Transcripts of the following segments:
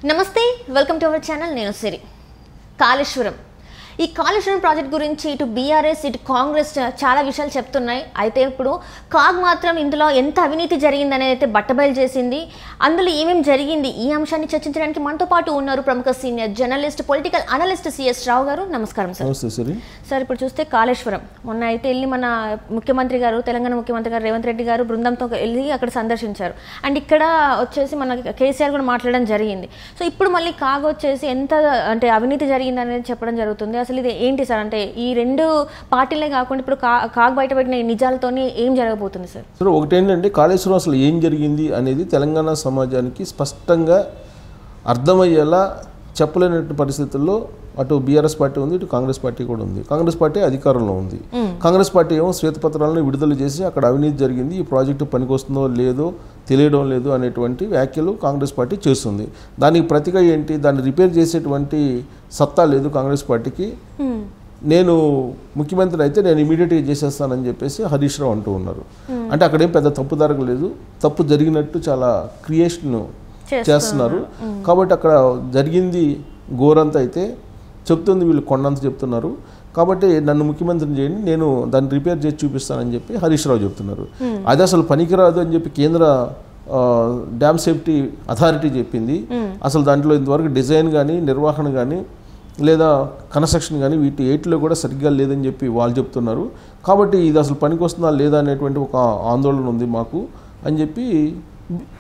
నమస్తే, welcome to our channel. నేను సిరి. కాళేశ్వరం ఈ కాళేశ్వరం ప్రాజెక్ట్ గురించి ఇటు బీఆర్ఎస్ ఇటు కాంగ్రెస్ చాలా విషయాలు చెప్తున్నాయి. అయితే ఇప్పుడు కాగ్ మాత్రం ఇందులో ఎంత అవినీతి జరిగింది అనేది అయితే బట్టబయలు చేసింది. అందులో ఏమేమి జరిగింది ఈ అంశాన్ని చర్చించడానికి మనతో పాటు ఉన్నారు ప్రముఖ senior journalist, political analyst C S Rao గారు. నమస్కారం సార్. సార్, ఇప్పుడు చూస్తే కాళేశ్వరం మొన్న అయితే వెళ్ళి మన ముఖ్యమంత్రి గారు, తెలంగాణ ముఖ్యమంత్రి గారు రేవంత్ రెడ్డి గారు బృందంతో వెళ్ళి అక్కడ సందర్శించారు. అండ్ ఇక్కడ వచ్చేసి మన కేసీఆర్ కూడా మాట్లాడడం జరిగింది. సో ఇప్పుడు మళ్ళీ కాగ్ వచ్చేసి ఎంత అంటే అవినీతి జరిగింది అనేది చెప్పడం జరుగుతుంది. అసలు ఇది ఏంటి సార్? అంటే ఈ రెండు పార్టీలే కాకుండా ఇప్పుడు కాగ్ బయటపెట్టిన నిజాలతోని ఏం జరగబోతుంది సార్? సార్, ఒకటేంటంటే కాళేశ్వరం అసలు ఏం జరిగింది అనేది తెలంగాణ సమాజానికి స్పష్టంగా అర్థమయ్యేలా చెప్పలేనటువంటి పరిస్థితుల్లో అటు బీఆర్ఎస్ పార్టీ ఉంది, ఇటు కాంగ్రెస్ పార్టీ కూడా ఉంది. కాంగ్రెస్ పార్టీ అధికారంలో ఉంది. కాంగ్రెస్ పార్టీ ఏమో శ్వేతపత్రాలను విడుదల చేసి అక్కడ అవినీతి జరిగింది, ఈ ప్రాజెక్టు పనికొస్తుందో లేదో తెలియడం లేదు అనేటువంటి వ్యాఖ్యలు కాంగ్రెస్ పార్టీ చేస్తుంది. దానికి ప్రతిగా ఏంటి, దాన్ని రిపేర్ చేసేటువంటి సత్తా లేదు కాంగ్రెస్ పార్టీకి. నేను ముఖ్యమంత్రి అయితే నేను ఇమీడియట్గా చేసేస్తానని చెప్పేసి హరీష్ రావు అంటూ ఉన్నారు. అంటే అక్కడేం పెద్ద తప్పు జరగలేదు, తప్పు జరిగినట్టు చాలా క్రియేషన్ చేస్తున్నారు. కాబట్టి అక్కడ జరిగింది ఘోరంతా అయితే చెప్తుంది, వీళ్ళు కొండంత చెప్తున్నారు. కాబట్టి నన్ను ముఖ్యమంత్రిని చేయండి, నేను దాన్ని రిపేర్ చేసి చూపిస్తానని చెప్పి హరీష్ రావు చెప్తున్నారు. అది అసలు పనికిరాదు అని చెప్పి కేంద్ర డ్యామ్ సేఫ్టీ అథారిటీ చెప్పింది. అసలు దాంట్లో ఇంతవరకు డిజైన్ కానీ, నిర్వహణ కానీ, లేదా కన్స్ట్రక్షన్ కానీ వీటి 8లో కూడా సరిగ్గా లేదని చెప్పి వాళ్ళు చెప్తున్నారు. కాబట్టి ఇది అసలు పనికి వస్తుందా లేదా అనేటువంటి ఒక ఆందోళన ఉంది మాకు అని చెప్పి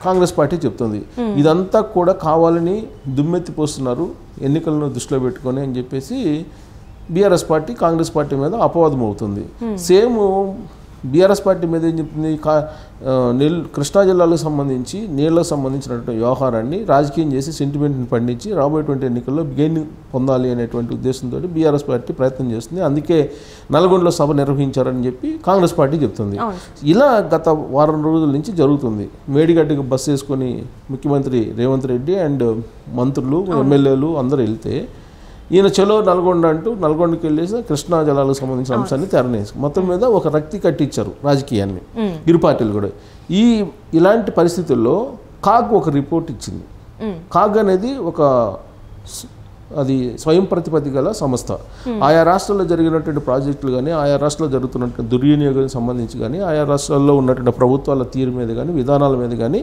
కాంగ్రెస్ పార్టీ చెప్తుంది. ఇదంతా కూడా కావాలని దుమ్మెత్తిపోస్తున్నారు ఎన్నికలను దృష్టిలో పెట్టుకొని అని చెప్పేసి బీఆర్ఎస్ పార్టీ కాంగ్రెస్ పార్టీ మీద అపవాదం అవుతుంది. సేమ్ బీఆర్ఎస్ పార్టీ మీద ఏం చెప్తుంది, కృష్ణా జిల్లాలకు సంబంధించి నీళ్లకు సంబంధించినటువంటి వ్యవహారాన్ని రాజకీయం చేసి సెంటిమెంట్ని పండించి రాబోయేటువంటి ఎన్నికల్లో గెయిన్ పొందాలి అనేటువంటి ఉద్దేశంతో బీఆర్ఎస్ పార్టీ ప్రయత్నం చేస్తుంది. అందుకే నల్గొండలో సభ నిర్వహించారని చెప్పి కాంగ్రెస్ పార్టీ చెప్తుంది. ఇలా గత వారం రోజుల నుంచి జరుగుతుంది. మేడిగడ్డకి బస్సు వేసుకొని ముఖ్యమంత్రి రేవంత్ రెడ్డి అండ్ మంత్రులు, ఎమ్మెల్యేలు అందరూ వెళ్తే ఈయన చలో నల్గొండ అంటూ నల్గొండకి వెళ్ళేసి కృష్ణా జలాలకు సంబంధించిన అంశాన్ని తెరనేసి మొత్తం మీద ఒక రక్తి కట్టించారు రాజకీయాన్ని ఇరు పార్టీలు కూడా. ఇలాంటి పరిస్థితుల్లో కాగ్ ఒక రిపోర్ట్ ఇచ్చింది. కాగ్ అనేది అది స్వయం ప్రతిపత్తి గల సంస్థ. ఆయా రాష్ట్రాల్లో జరిగినటువంటి ప్రాజెక్టులు కానీ, ఆయా రాష్ట్రాల్లో జరుగుతున్నటువంటి దుర్వినియోగానికి సంబంధించి కానీ, ఆయా రాష్ట్రాల్లో ఉన్నటువంటి ప్రభుత్వాల తీరు మీద కానీ, విధానాల మీద కానీ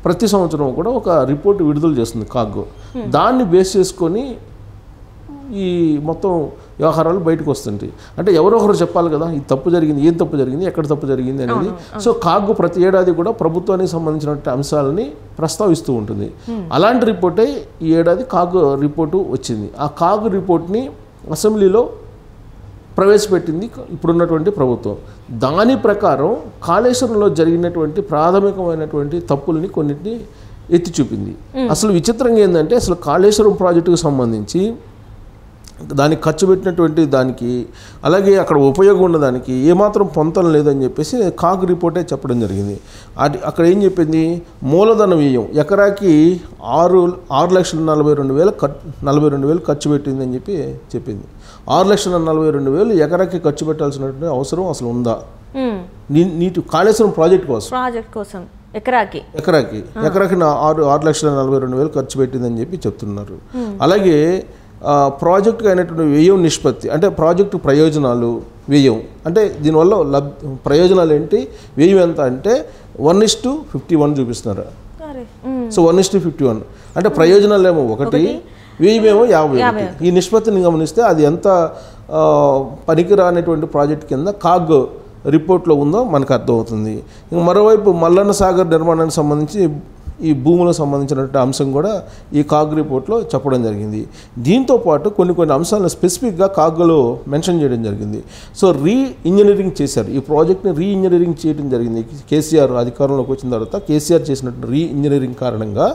ప్రతి సంవత్సరం కూడా ఒక రిపోర్ట్ విడుదల చేస్తుంది కాగ్. దాన్ని బేస్ చేసుకొని ఈ మొత్తం వ్యవహారాలు బయటకు వస్తుంటాయి. అంటే ఎవరో ఒకరు చెప్పాలి కదా, ఈ తప్పు జరిగింది, ఏం తప్పు జరిగింది, ఎక్కడ తప్పు జరిగింది అనేది. సో కాగ్ ప్రతి ఏడాది కూడా ప్రభుత్వానికి సంబంధించినటువంటి అంశాలని ప్రస్తావిస్తూ ఉంటుంది. అలాంటి రిపోర్టే ఈ ఏడాది కాగ్ రిపోర్టు వచ్చింది. ఆ కాగ్ రిపోర్ట్ని అసెంబ్లీలో ప్రవేశపెట్టింది ఇప్పుడున్నటువంటి ప్రభుత్వం. దాని ప్రకారం కాళేశ్వరంలో జరిగినటువంటి ప్రాథమికమైనటువంటి తప్పులని కొన్నింటిని ఎత్తి చూపింది. అసలు విచిత్రంగా ఏంటంటే, అసలు కాళేశ్వరం ప్రాజెక్టుకు సంబంధించి దానికి ఖర్చు పెట్టినటువంటి దానికి, అలాగే అక్కడ ఉపయోగం ఉన్నదానికి ఏమాత్రం పొంతం లేదని చెప్పేసి కాగ్ రిపోర్టే చెప్పడం జరిగింది. అక్కడ ఏం చెప్పింది, మూలధన వ్యయం ఎకరాకి 6,42,042 ఖర్చు పెట్టిందని చెప్పి చెప్పింది. 6,42,000 ఎకరాకి ఖర్చు పెట్టాల్సినటువంటి అవసరం అసలు ఉందా? నీటి కాళేశ్వరం ప్రాజెక్ట్ కోసం ఎకరాకి 6,42,000 ఖర్చు పెట్టిందని చెప్పి చెప్తున్నారు. అలాగే ప్రాజెక్టుకు అయినటువంటి వ్యయం నిష్పత్తి, అంటే ప్రాజెక్టు ప్రయోజనాలు, వ్యయం అంటే దీనివల్ల ప్రయోజనాలు ఏంటి, వ్యయం ఎంత అంటే 1:51 చూపిస్తున్నారు. సో 1:51 అంటే ప్రయోజనాలు ఏమో 1, వ్యయమేమో 51. ఈ నిష్పత్తిని గమనిస్తే అది ఎంత పనికిరానటువంటి ప్రాజెక్ట్ కింద కాగ్ రిపోర్ట్లో ఉందో మనకు అర్థమవుతుంది. మరోవైపు మల్లన్న సాగర్ నిర్మాణానికి సంబంధించి ఈ భూములకు సంబంధించినటువంటి అంశం కూడా ఈ కాగ్ రిపోర్ట్లో చెప్పడం జరిగింది. దీంతోపాటు కొన్ని అంశాలను స్పెసిఫిక్గా కాగ్లో మెన్షన్ చేయడం జరిగింది. సో ఇంజనీరింగ్ చేశారు, ఈ ప్రాజెక్ట్ని ఇంజనీరింగ్ చేయడం జరిగింది. కేసీఆర్ అధికారంలోకి వచ్చిన తర్వాత కేసీఆర్ చేసినటువంటి ఇంజనీరింగ్ కారణంగా,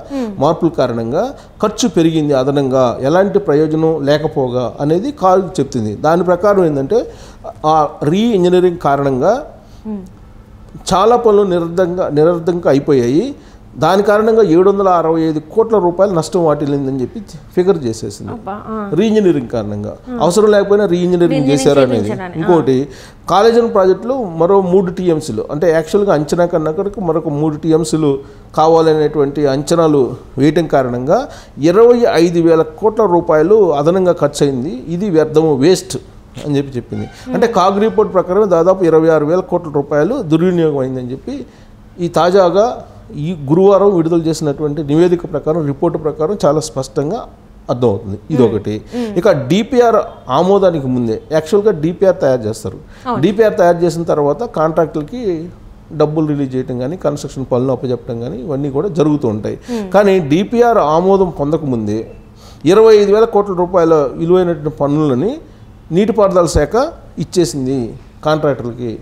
మార్పుల కారణంగా ఖర్చు పెరిగింది అదనంగా, ఎలాంటి ప్రయోజనం లేకపోగా అనేది కాగ్ చెప్తుంది. దాని ప్రకారం ఏంటంటే, ఆ ఇంజనీరింగ్ కారణంగా చాలా పనులు నిరర్ధంగా అయిపోయాయి. దాని కారణంగా 765 కోట్ల రూపాయలు నష్టం వాటిల్లిందని చెప్పి ఫిగర్ చేసేసింది రీఇంజనీరింగ్ కారణంగా. అవసరం లేకపోయినా రీఇంజనీరింగ్ చేశారు అనేది. ఇంకోటి కాళేశ్వరం ప్రాజెక్టులో మరో 3 టీఎంసీలు అంటే యాక్చువల్గా అంచనా కన్నా కనుక మరొక 3 టీఎంసీలు కావాలనేటువంటి అంచనాలు వేయటం కారణంగా 25,000 కోట్ల రూపాయలు అదనంగా ఖర్చు అయింది. ఇది వ్యర్థము, వేస్ట్ అని చెప్పి చెప్పింది. అంటే కాగ్ రిపోర్ట్ ప్రకారం దాదాపు 26,000 కోట్ల రూపాయలు దుర్వినియోగం అయిందని చెప్పి ఈ తాజాగా ఈ గురువారం విడుదల చేసినటువంటి నివేదిక ప్రకారం, రిపోర్టు ప్రకారం చాలా స్పష్టంగా అర్థమవుతుంది. ఇదొకటి. ఇక డిపిఆర్ ఆమోదానికి ముందే యాక్చువల్గా డిపిఆర్ తయారు చేస్తారు. డిపిఆర్ తయారు చేసిన తర్వాత కాంట్రాక్టులకి డబ్బులు రిలీజ్ చేయడం కానీ, కన్స్ట్రక్షన్ పనులు అప్పచెప్పడం కానీ ఇవన్నీ కూడా జరుగుతూ ఉంటాయి. కానీ డిపిఆర్ ఆమోదం పొందకముందే 25,000 కోట్ల రూపాయల విలువైనటువంటి పనులని నీటిపారుదల శాఖ ఇచ్చేసింది కాంట్రాక్టర్లకి.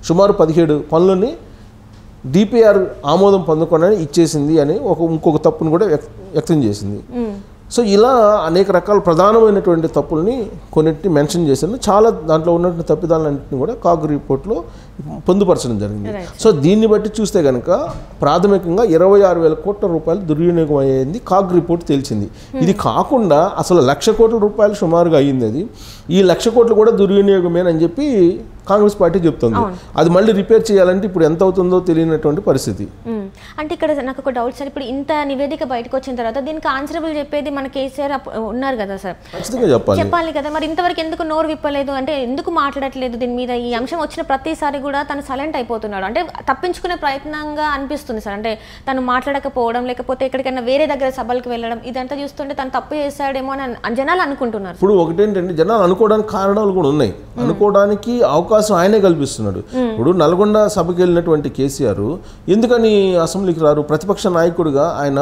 సుమారు 17 పనులని డిపిఆర్ ఆమోదం పొందకుండా ఇచ్చేసింది అని ఇంకొక తప్పును కూడా వ్యక్తం చేసింది. సో ఇలా అనేక రకాల ప్రధానమైనటువంటి తప్పుల్ని కొన్నింటిని మెన్షన్ చేశాను. చాలా దాంట్లో ఉన్నటువంటి తప్పిదాలన్నింటినీ కూడా కాగ్ రిపోర్ట్లో పొందుపరచడం జరిగింది. సో దీన్ని బట్టి చూస్తే కనుక ప్రాథమికంగా 26,000 కోట్ల రూపాయలు దుర్వినియోగం అయ్యింది కాగ్ రిపోర్ట్ తేల్చింది. ఇది కాకుండా అసలు 1,00,000 కోట్ల రూపాయలు సుమారుగా అయ్యింది. అది ఈ 1,00,000 కోట్లు కూడా దుర్వినియోగమేనని చెప్పి కాంగ్రెస్ పార్టీ చెప్తుంది. అది మళ్ళీ రిపేర్ చేయాలంటే ఇప్పుడు ఎంత అవుతుందో తెలియనటువంటి పరిస్థితి. అంటే ఇక్కడ నాకు ఒక డౌట్ సార్, ఇప్పుడు ఇంత నివేదిక బయటకు వచ్చిన తర్వాత దీనికి ఆన్సరబుల్ చెప్పేది మన కేసీఆర్ ఉన్నారు కదా సార్, చెప్పాలి కదా. మరి ఇంతవరకు ఎందుకు నోరు విప్పలేదు, అంటే ఎందుకు మాట్లాడట్లేదు దీని మీద? ఈ అంశం వచ్చిన ప్రతిసారి కూడా తను సైలెంట్ అయిపోతున్నాడు, అంటే తప్పించుకునే ప్రయత్నంగా అనిపిస్తుంది సార్. అంటే తను మాట్లాడకపోవడం, లేకపోతే ఎక్కడికైనా వేరే దగ్గర సభలకు వెళ్ళడం, ఇదంతా చూస్తుంటే తను తప్పు చేశాడేమో అని జనాలు అనుకుంటున్నారు. ఇప్పుడు ఒకటేంటంటే జనాలు అనుకోవడానికి కారణాలు కూడా ఉన్నాయి. అనుకోవడానికి అవకాశం ఆయనే కల్పిస్తున్నాడు. ఇప్పుడు నల్గొండ సభకి వెళ్ళినటువంటి కేసీఆర్ ఎందుకని అసెంబ్లీకి రారు? ప్రతిపక్ష నాయకుడిగా ఆయన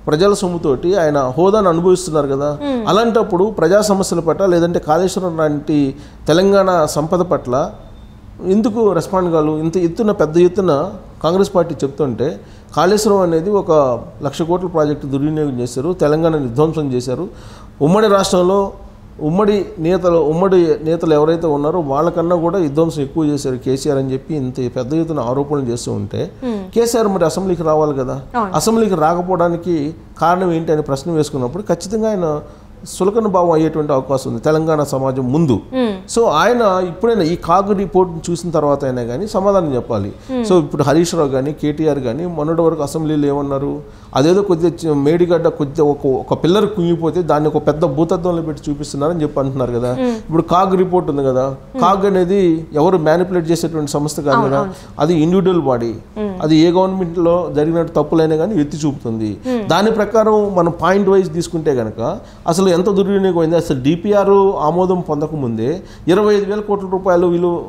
ప్రజల సొమ్ముతోటి ఆయన హోదాను అనుభవిస్తున్నారు కదా. అలాంటప్పుడు ప్రజా సమస్యల పట్ల, లేదంటే కాళేశ్వరం లాంటి తెలంగాణ సంపద పట్ల ఎందుకు రెస్పాండ్ కాదు? ఇంత ఎత్తున పెద్ద ఎత్తున కాంగ్రెస్ పార్టీ చెప్తుంటే కాళేశ్వరం అనేది ఒక 1,00,000 కోట్ల ప్రాజెక్టు దుర్వినియోగం చేశారు, తెలంగాణ విధ్వంసం చేశారు. ఉమ్మడి రాష్ట్రంలో ఉమ్మడి నేతలు ఎవరైతే ఉన్నారో వాళ్ళకన్నా కూడా విధ్వంసం ఎక్కువ చేశారు కేసీఆర్ అని చెప్పి ఇంత పెద్ద ఎత్తున ఆరోపణలు చేస్తూ ఉంటే కేసీఆర్ మరి అసెంబ్లీకి రావాలి కదా. అసెంబ్లీకి రాకపోవడానికి కారణం ఏంటి అని ప్రశ్న వేసుకున్నప్పుడు ఖచ్చితంగా ఆయన సులకన భావం అయ్యేటువంటి అవకాశం ఉంది తెలంగాణ సమాజం ముందు. సో ఆయన ఇప్పుడైనా ఈ కాగ్ రిపోర్ట్ చూసిన తర్వాత అయినా కానీ సమాధానం చెప్పాలి. సో ఇప్పుడు హరీష్ రావు కానీ కేటీఆర్ కానీ మొన్నటి వరకు అసెంబ్లీలో ఏమన్నారు? అదేదో కొద్దిగా మేడిగడ్డ కొద్దిగా ఒక పిల్లర్ కుంగిపోతే దాన్ని ఒక పెద్ద భూతత్వంలో పెట్టి చూపిస్తున్నారని చెప్పి అంటున్నారు కదా. ఇప్పుడు కాగ్ రిపోర్ట్ ఉంది కదా, కాగ్ అనేది ఎవరు మ్యానిపులేట్ చేసేటువంటి సంస్థ కాదు కదా, అది ఇండివిజువల్ బాడీ. అది ఏ గవర్నమెంట్లో జరిగిన తప్పులైనా కానీ ఎత్తి చూపుతుంది. దాని ప్రకారం మనం పాయింట్ వైజ్ తీసుకుంటే కనుక అసలు ఎంత దుర్వినియోగం అయింది? అసలు డిపిఆర్ ఆమోదం పొందకముందే 25,000 కోట్ల రూపాయలు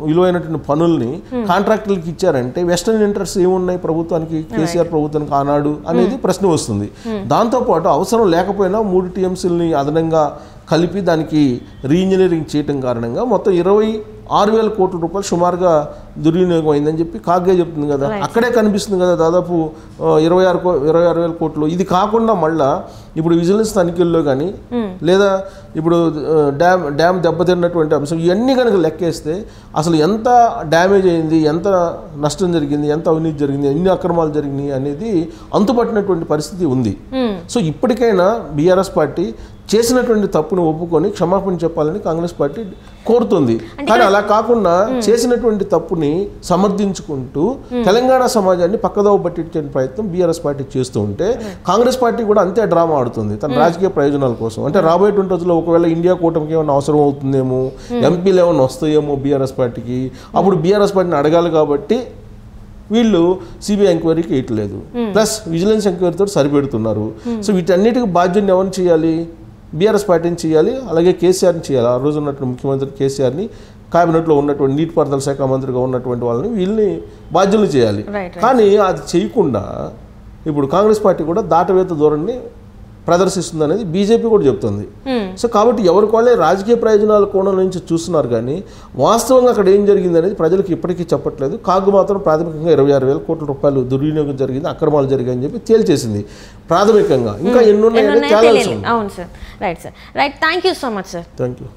విలువైనటువంటి పనుల్ని కాంట్రాక్టర్లకు ఇచ్చారంటే వెస్టర్న్ ఇంట్రెస్ట్ ఏమున్నాయి ప్రభుత్వానికి, కేసీఆర్ ప్రభుత్వానికి ఆనాడు అనేది ప్రశ్న వస్తుంది. దాంతోపాటు అవసరం లేకపోయినా 3 టీఎంసీలని అదనంగా కలిపి దానికి రీఇంజనీరింగ్ చేయటం కారణంగా మొత్తం 26,000 కోట్ల రూపాయలు సుమారుగా దుర్వినియోగం అయిందని చెప్పి కాగ్గే చెప్తుంది కదా. అక్కడే కనిపిస్తుంది కదా దాదాపు 26,000 కోట్లు. ఇది కాకుండా మళ్ళా ఇప్పుడు విజిలెన్స్ తనిఖీల్లో కానీ లేదా ఇప్పుడు డ్యామ్ దెబ్బతిన్నటువంటి అంశం ఇవన్నీ కనుక లెక్కేస్తే అసలు ఎంత డ్యామేజ్ అయింది, ఎంత నష్టం జరిగింది, ఎంత అవినీతి జరిగింది, ఎన్ని అక్రమాలు జరిగినాయి అనేది అంతుపట్టినటువంటి పరిస్థితి ఉంది. సో ఇప్పటికైనా బీఆర్ఎస్ పార్టీ చేసినటువంటి తప్పును ఒప్పుకొని క్షమాపణ చెప్పాలని కాంగ్రెస్ పార్టీ కోరుతుంది. కానీ అలా కాకుండా చేసినటువంటి తప్పుని సమర్థించుకుంటూ తెలంగాణ సమాజాన్ని పక్కదోవ పట్టించే ప్రయత్నం బీఆర్ఎస్ పార్టీ చేస్తూ ఉంటే కాంగ్రెస్ పార్టీ కూడా అంతే డ్రామా ఆడుతుంది తన రాజకీయ ప్రయోజనాల కోసం. అంటే రాబోయేటువంటి రోజుల్లో ఒకవేళ ఇండియా కూటమికి ఏమైనా అవసరం అవుతుందేమో, ఎంపీలు ఏమైనా వస్తాయేమో బీఆర్ఎస్ పార్టీకి, అప్పుడు బీఆర్ఎస్ పార్టీని అడగాలి కాబట్టి వీళ్ళు సిబిఐ ఎంక్వైరీకి వేయట్లేదు, ప్లస్ విజిలెన్స్ ఎంక్వైరీతో సరిపెడుతున్నారు. సో వీటన్నిటికీ బాధ్యతను ఎవరిని చేయాలి? బీఆర్ఎస్ పార్టీని చేయాలి, అలాగే కేసీఆర్ని చేయాలి. ఆ రోజు ఉన్నటువంటి ముఖ్యమంత్రి కేసీఆర్ని, క్యాబినెట్లో ఉన్నటువంటి నీటిపారుదల శాఖ మంత్రిగా ఉన్నటువంటి వాళ్ళని వీళ్ళని బాధ్యులు చేయాలి. కానీ అది చేయకుండా ఇప్పుడు కాంగ్రెస్ పార్టీ కూడా దాటవేత ధోరణిని ప్రదర్శిస్తుంది అనేది బీజేపీ కూడా చెప్తుంది. సో కాబట్టి ఎవరికి వాళ్ళే రాజకీయ ప్రయోజనాల కోణం నుంచి చూస్తున్నారు కానీ వాస్తవంగా అక్కడ ఏం జరిగింది అనేది ప్రజలకు ఇప్పటికీ చెప్పట్లేదు. కాగు మాత్రం ప్రాథమికంగా 26,000 కోట్ల రూపాయలు దుర్వినియోగం జరిగింది, అక్రమాలు జరిగాయని చెప్పి తేల్చేసింది ప్రాథమికంగా. ఇంకా ఎన్నున్నాయని తేలాల్సి ఉంది. అవును sir, right sir, right. Thank you so much sir. Thank you.